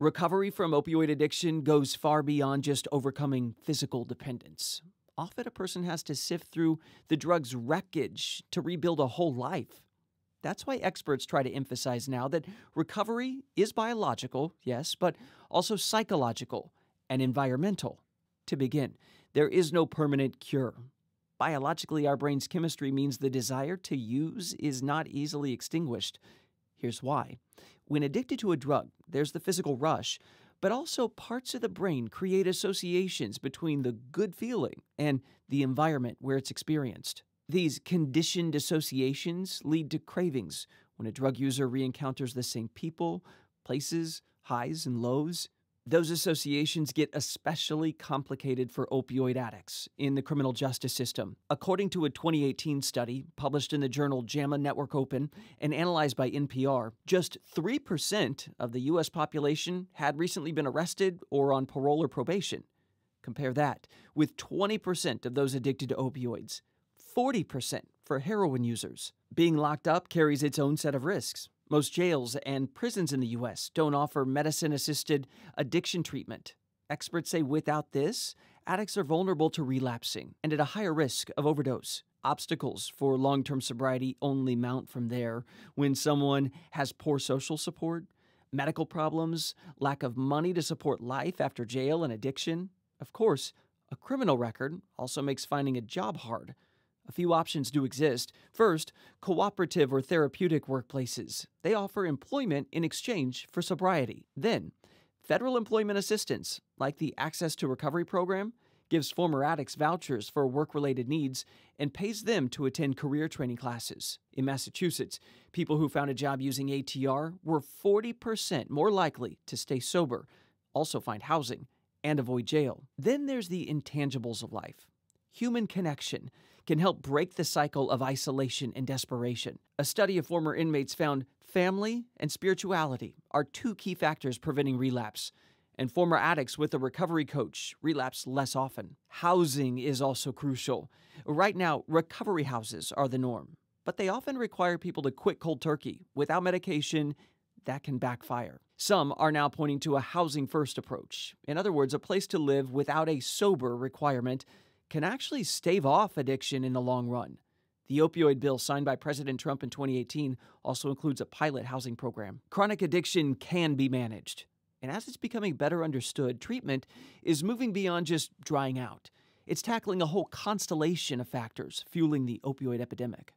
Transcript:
Recovery from opioid addiction goes far beyond just overcoming physical dependence. Often a person has to sift through the drug's wreckage to rebuild a whole life. That's why experts try to emphasize now that recovery is biological, yes, but also psychological and environmental. To begin, there is no permanent cure. Biologically, our brain's chemistry means the desire to use is not easily extinguished. Here's why. When addicted to a drug, there's the physical rush, but also parts of the brain create associations between the good feeling and the environment where it's experienced. These conditioned associations lead to cravings when a drug user re-encounters the same people, places, highs and lows. Those associations get especially complicated for opioid addicts in the criminal justice system. According to a 2018 study published in the journal JAMA Network Open and analyzed by NPR, just 3% of the U.S. population had recently been arrested or on parole or probation. Compare that with 20% of those addicted to opioids, 40% for heroin users. Being locked up carries its own set of risks. Most jails and prisons in the U.S. don't offer medicine-assisted addiction treatment. Experts say without this, addicts are vulnerable to relapsing and at a higher risk of overdose. Obstacles for long-term sobriety only mount from there when someone has poor social support, medical problems, lack of money to support life after jail and addiction. Of course, a criminal record also makes finding a job hard. A few options do exist. First, cooperative or therapeutic workplaces. They offer employment in exchange for sobriety. Then, federal employment assistance, like the Access to Recovery program, gives former addicts vouchers for work-related needs and pays them to attend career training classes. In Massachusetts, people who found a job using ATR were 40% more likely to stay sober, also find housing, and avoid jail. Then there's the intangibles of life. Human connection can help break the cycle of isolation and desperation. A study of former inmates found family and spirituality are two key factors preventing relapse, and former addicts with a recovery coach relapse less often. Housing is also crucial. Right now, recovery houses are the norm, but they often require people to quit cold turkey. Without medication, that can backfire. Some are now pointing to a housing-first approach. In other words, a place to live without a sober requirement can actually stave off addiction in the long run. The opioid bill signed by President Trump in 2018 also includes a pilot housing program. Chronic addiction can be managed. And as it's becoming better understood, treatment is moving beyond just drying out. It's tackling a whole constellation of factors fueling the opioid epidemic.